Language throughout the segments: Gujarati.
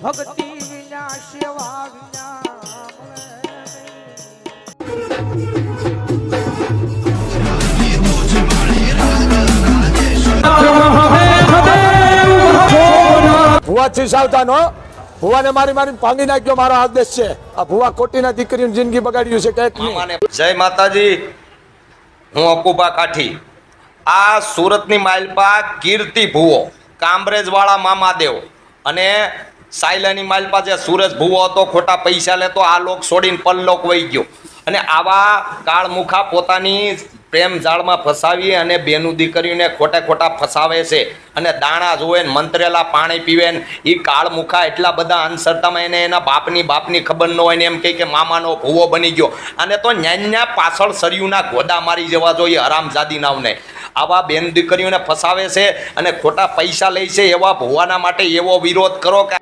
ભક્તિ વિના સેવા વિના ભુવાથી સાવધાન હો. ભુવાને મારી ભાંગી નાખ્યો મારો આદેશ છે. આ ભુવા ખોટીના દીકરીની જિંદગી બગાડ્યું છે કે જય માતાજી. હું અકુબા કાઠી. આ સુરતની માલપા કીર્તિ ભુવો, કામરેજ વાળા મામાદેવ અને સાયલાની માલપા જે સુરજ ભુવો હતો ખોટા પૈસા લેતો, આ લોક છોડીને પરલોક વહી ગયો. અને આવા કાળમુખા પોતાની પ્રેમ જાળમાં ફસાવી અને બેનું દીકરીઓને ખોટા ફસાવે છે અને દાણા જોવે ને મંત્રેલા પાણી પીવે ને એ કાળમુખા એટલા બધા અંધશ્રદ્ધામાં એને એના બાપની ખબર ન હોય ને એમ કે મામાનો ભૂવો બની ગયો. અને તો ન્યાન્યા પાછળ સરિયુના ગોદા મારી જવા જોઈએ હરામજાદી નાવને. આવા બેન દીકરીઓને ફસાવે છે અને ખોટા પૈસા લે છે. એવા ભુવાના માટે એવો વિરોધ કરો કે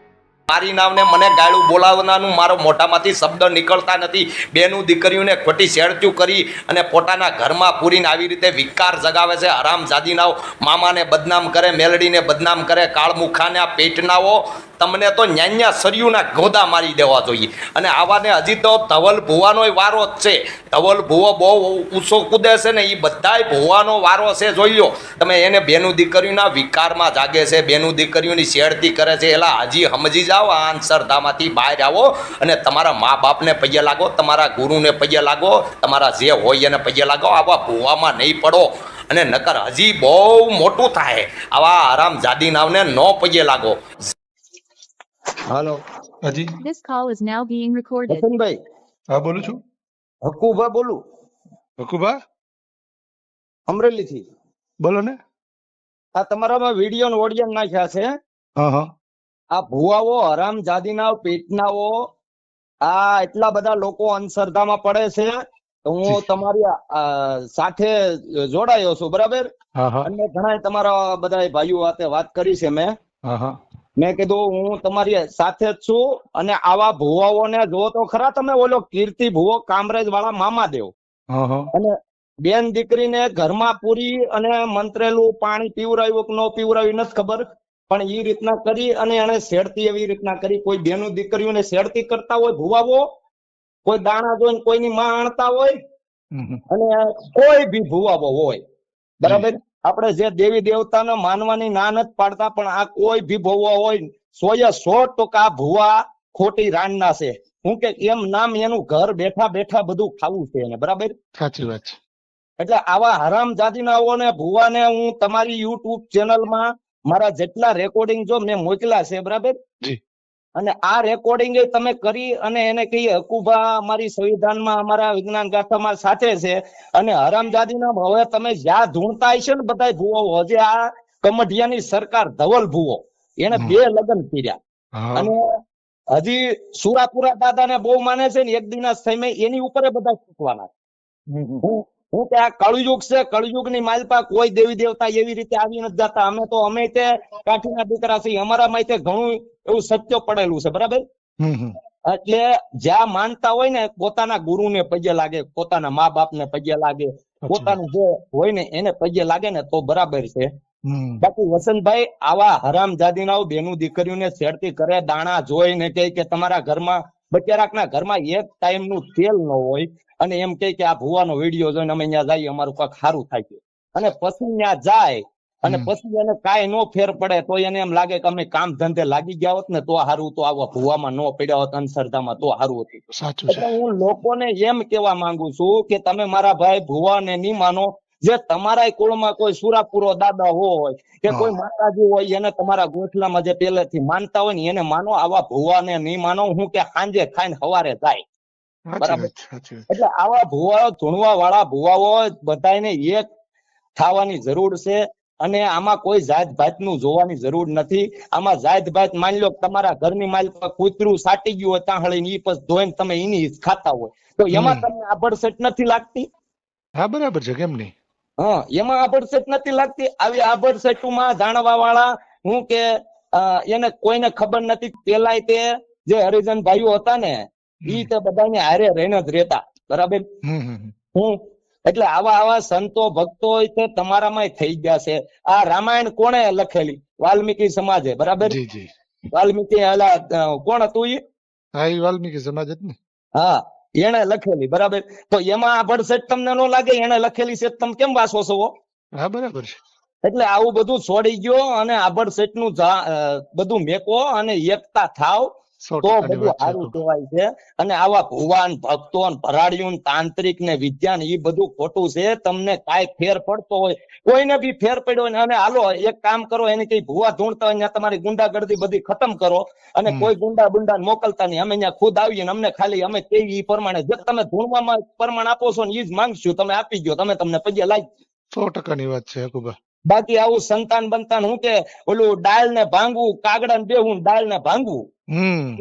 મારી નામને મને ગાળું બોલાવવાનું મારો મોઢામાંથી શબ્દ નીકળતા નથી. બેનું દીકરીઓને ખોટી શેરત્યું કરી અને પોતાના ઘરમાં પૂરીને આવી રીતે વિકાર જગાવે છે. હરામજાદી નાવ મામાને બદનામ કરે, મેલડીને બદનામ કરે, કાળમુખાને આ પેટનાઓ તમને તો ન્યાન્યા સરિયુના ગોદા મારી દેવા જોઈએ. અને આવાને હજી તો ધવલ ભુવાનો વારો જ છે. ધવલ ભુવો બહુ ઊંચો કૂદે છે ને એ બધાય ભુવાનો વારો છે. જોઈ લો તમે એને બેનું દીકરીઓના વિકારમાં જાગે છે, બેનું દીકરીઓની શેરતી કરે છે. એલા હજી સમજી જાઓ, આ અંધશ્રદ્ધામાંથી બહાર આવો અને તમારા મા બાપને પગે લાગો, તમારા ગુરુને પગે લાગો, તમારા જે હોય એને પગે લાગો. આવા ભુવામાં નહીં પડો અને નકર હજી બહુ મોટું થાય. આવા હરામજાદી નાવને ન પગે લાગો. હાલો હાજી. This call is now being recorded. હસનભાઈ, હા બોલું છું. હકુભા બોલું, હકુભા અમરેલી થી. બોલો ને. આ તમારામાં વિડીયો ને ઓડિયો નાખ્યા છે. હા હા. આ ભુવાઓ હરામજાદીના પેટનાઓ આ એટલા બધા લોકો અંધશ્રદ્ધામાં પડે છે. તો હું તમારી સાથે જોડાયો છું, બરાબર. હા હા. અને ઘણા તમારા બધા ભાઈઓ સાથે વાત કરી છે મેં. હા હા. મેં કીધું હું તમારી સાથે જ છું. અને આવા ભુવાઓને જો તો ખરા તમે, ઓલો કીર્તિ ભુવો કામરેજ વાળા મામાદેવ હા હા. અને બેન દીકરીને ઘરમાં પૂરી અને મંત્રેલું પાણી પીવરાયું કે ન પીવરાયું નથી ખબર, પણ એ રીતના કરી અને એને શેડતી એવી રીતના કરી. કોઈ બેનું દીકરીઓને શેડતી કરતા હોય ભુવાઓ, કોઈ દાણા જોઈને કોઈની માં આણતા હોય, અને કોઈ બી ભુવાઓ હોય, બરાબર. આપણે જે દેવી દેવતાને માનવાની ના નથી પાડતા, પણ આ કોઈ ભી ભુવા હોય 100% ભુવા ખોટી રાણના છે. હું કે એમ નામ એનું ઘર બેઠા બધું ખાવું છે એને, બરાબર. સાચી વાત છે. એટલે આવા હરામજાદીનાઓને ભુવાને હું તમારી યુટ્યુબ ચેનલમાં મારા જેટલા રેકોર્ડિંગ જો મેં મોકલ્યા છે, બરાબર. જી. અને આ રેકોર્ડિંગ તમે કરી અને એને કહીએ હકુભા અમારી સંવિધાનમાં અમારા વિજ્ઞાન ગાથામાં સાથે છે. અને હરામજાદીના હવે તમે જ્યાં ધૂણતા હશે ને બધા ભુવાઓ, હજી આ કમઢિયાની સરકાર ધવલ ભુવો એને 2 લગ્ન કર્યા. અને હજી સુરાપુરા દાદાને બહુ માને છે ને, એક દિના સમય એની ઉપર બધા શીખવાના. હું કે આ કળયુગ છે, કળયુગની માલપા કોઈ દેવી દેવતા એવી રીતે આવી નથી જતા. અમે તે કાઠીના દીકરા છીએ, અમારા માથે ઘણું એવું સત્ય પડેલું છે, બરાબર. એટલે જ્યાં માનતા હોય ને પોતાના ગુરુને પગે લાગે, પોતાના મા બાપને પગે લાગે, પોતાનું જે હોય ને એને પગે લાગે ને તો બરાબર છે. બાકી વસંતભાઈ આવા હરામજાદીના બેનું દીકરીઓને છેડતી કરે, દાણા જોઈને કે તમારા ઘરમાં બચારાકના ઘરમાં એક ટાઈમ નું તેલ ન હોય, અને એમ કે આ ભુવાનો વિડીયો જોઈને અમે ત્યાં જઈએ અમારું કાંઈક સારું થાય છે. અને પછી ત્યાં જાય અને પછી એને કાંઈ નો ફેર પડે તો એને એમ લાગે કે અમે કામ ધંધે લાગી ગયા હોત ને તો સારું, તો આવા ભુવામાં ન પડ્યા હોત, અંધશ્રદ્ધામાં તો સારું હતું. સાચું છે. એટલે હું લોકોને એમ કેવા માંગુ છું કે તમે મારા ભાઈ ભુવાને નહીં માનો. જે તમારા કુળમાં કોઈ સુરાપુરો દાદા હોય કે કોઈ માતાજી હોય, એને તમારા ગોઠલામાં જે પહેલેથી માનતા હોય ને એને માનો. આવા ભુવાને નહીં માનો. હું કે સાંજે ખાઈને સવારે જાય, બરાબર. એટલે આવા ભુવાઓ, ધૂણવા વાળા ભુવાઓ બધાને એક થવાની જરૂર છે. અને આમાં કોઈ જાત ભાત નું જોવાની જરૂર નથી. આમાં જાત ભાત માની લો તમારા ઘરની માલિક કૂતરું સાટી ગયું હોય તાહળીને ઈ પછી ધોઈને તમે એની ખાતા હોય તો એમાં તમને આભડસેટ નથી લાગતી? હા બરાબર છે, કેમ નહીં. હા, એમાં આભડસેટ નથી લાગતી. આવી આભડસેટમાં જાણવા વાળા હું કે એને કોઈને ખબર નથી. પેલા તે જે હરિજન ભાઈઓ હતા ને ઈ તે બધાને હારે રહીને જ રહેતા, બરાબર. એટલે આવા સંતો ભક્તો તમારામાં થઈ ગયા છે. આ રામાયણ કોણે લખેલી? વાલ્મીકી સમાજે, બરાબર. વાલ્મીકી ઓલા કોણ હતું ઈ? હા એ વાલ્મીકી સમાજ જ ને. હા, એને લખેલી, બરાબર. તો એમાં આ ભડસેટ તમને ન લાગે એને લખેલી છે તમે કેમ વાસો છો? હા બરાબર છે. એટલે આવું બધું છોડી ગયો અને આભડસેટ નું બધું મેકો અને એકતા થાવ 100% તો ની બધું વાત છે. સારું કહેવાય છે. અને આવા ભુવાન ભક્તો ને ભરાડિયું ને તાંત્રિક ને વિદ્યાન એ બધું ખોટું છે. તમને કાંઈ ફેર પડતો હોય, કોઈને બી ફેર પડ્યો હોય ને, અને હાલો એક કામ કરો, એને કઈ ભુવા ધૂણતા હોય ત્યાં તમારી ગુંડાગર્દી બધી ખતમ કરો અને કોઈ ગુંડા બુંડા મોકલતા નહીં. અમે ત્યાં ખુદ આવીએ ને અમને ખાલી અમે કેવી એ પ્રમાણે જે તમે ધૂણવામાં પ્રમાણ આપો છો ને એ જ માંગશું, તમે આપી ગયો, તમે તમને પગે લાગી. 100% ની વાત છે હકુબા. બાકી આવું સંતાન બંતાન હું કે ઓલું ડાળ ને ભાંગવું, કાગડા ને બેહવું, ડાળ ને ભાંગવું,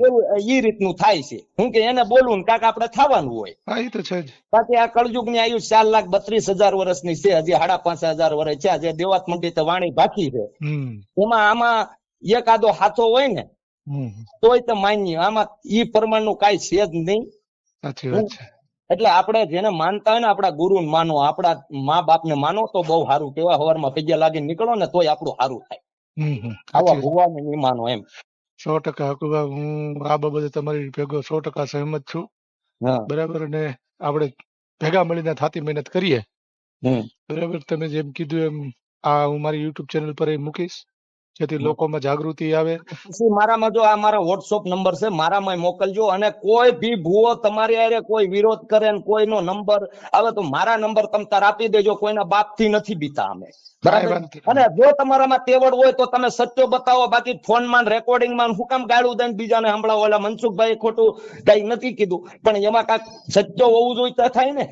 એવું ઈ રીતનું થાય છે. હું કે એને બોલવું ને કાક આપણે થવાનું હોય. હા એ તો છે જ. બાકી આ કળયુગ ની આયુ 4,32,000 વર્ષની છે, હજી 5,500 વર્ષ છે. જે દેવાત મંડી તો વાણી બાકી છે. એમાં આમાં એકાદો હાથો હોય ને તોય તો માન્ય, આમાં ઈ પ્રમાણનું કાંઈ છે જ નહીં. સાચી વાત છે. એટલે આપણે જેને માનતા હોય ને, આપણા ગુરુ માનો, આપણા મા બાપ ને માનો તો બહુ સારું કહેવાય. સવારમાં પગે લાગીને નીકળો ને તોય આપણું સારું થાય. આવા ભગવાન ને માનો એમ. 100% હકુબા, હું આ બાબતે તમારી ભેગો 100% સહમત છું. બરાબર. અને આપણે ભેગા મળીને થાતી મહેનત કરીએ. બરાબર. તમે જેમ કીધું એમ આ હું મારી યુટ્યુબ ચેનલ પર મૂકીશ, જેથી લોકોમાં જાગૃતિ આવે. પછી મારામાં જો આ મારા વોટ્સઅપ નંબર છે, મારામાં મોકલજો. અને કોઈ ભી ભૂવો તમારી હારે કોઈ વિરોધ કરે ને કોઈનો નંબર આવે તો મારા નંબર તમ તાર આપી દેજો. કોઈના બાપ થી નથી બીતા અમે, બરાબર. અને જો તમારામાં તેવડ હોય તો તમે સચ્ચો બતાવો. બાકી ફોન માં રેકોર્ડિંગ માં શું કામ ગાળું દઈને બીજાને સંભળાવો? ઓલા મનસુખભાઈ ખોટું કઈ નથી કીધું, પણ એમાં કાંઈક સચ્ચો હોવું જોઈએ તો થાય ને.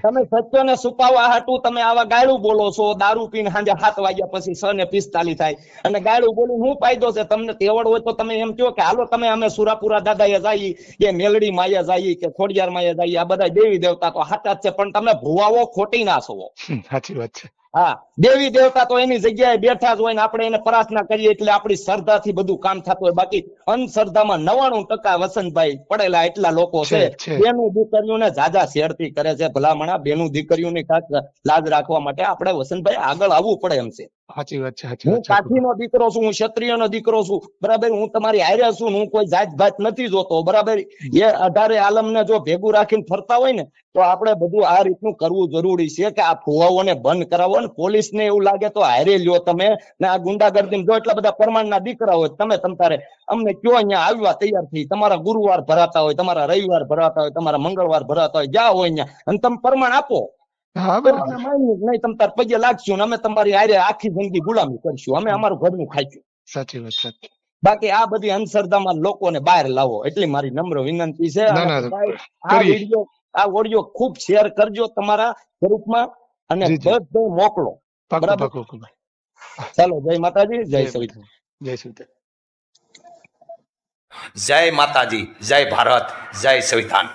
તમે સચ્ચો ને છુપાવવા હાટું તમે આવા ગાળું બોલો છો. દારૂ પીને સાંજે 7 વાગ્યા પછી 6:45 થાય અને ગાળું બોલી શું ફાયદો છે? તમને તેવડ હોય તો તમે એમ કહો કે હાલો તમે અમે સુરાપુરા દાદાએ જઈએ, કે મેલડી માએ જઈએ, કે ખોડિયાર માએ જઈએ. આ બધા દેવી દેવતા તો સાચા જ છે, પણ તમે ભુવાઓ ખોટી ના છો. સાચી વાત છે. હા, દેવી દેવતા તો એની જગ્યાએ બેઠા જ હોય ને આપણે એને પ્રાર્થના કરીએ એટલે આપણી શ્રદ્ધાથી બધું કામ થતું હોય. બાકી અંધશ્રદ્ધામાં 99% વસંતભાઈ પડેલા એટલા લોકો છે. બેનું દીકરીઓને જાજા શેરતી કરે છે. ભલામણા બેનું દીકરીઓની ખાસ લાજ રાખવા માટે આપણે વસંતભાઈ આગળ આવવું પડે એમ છે. સાચી વાત છે. હું કાઠીનો દીકરો છું, હું ક્ષત્રિયનો દીકરો છું, બરાબર. હું તમારી હારે છું, હું કોઈ જાત ભાત નથી જોતો, બરાબર. એ 18 આલમને જો ભેગું રાખીને ફરતા હોય ને તો આપણે બધું આ રીતનું કરવું જરૂરી છે કે આ ફુવાઓને બંધ કરાવો. ને પોલીસને એવું લાગે તો હારે લ્યો તમે, ને આ ગુંડાગર્દી જો એટલા બધા પ્રમાણના દીકરા હોય તમે તમતારે અમને કયો અહીંયા આવ્યા તૈયાર થઈ. તમારા ગુરુવાર ભરાતા હોય, તમારા રવિવાર ભરાતા હોય, તમારા મંગળવાર ભરાતા હોય, જ્યાં હોય અહીંયા, અને તમે પ્રમાણ આપો. નહીં તમ તાર પગે લાગશું ને અમે તમારી હારે આખી જિંદગી ગુલામી કરશું. અમે અમારું ઘરનું ખાઈશું. સાચી વાત છે. બાકી આ બધી અંધશ્રદ્ધામાં લોકોને બહાર લાવો એટલી મારી નમ્ર વિનંતી છે. આ ઓડિયો ખૂબ શેર કરજો તમારા ગ્રુપમાં અને બધે મોકલો. બરાબર. ચાલો, જય માતાજી, જય સંવિધાન. જય સંવિધાન. જય માતાજી, જય ભારત, જય સંવિધાન.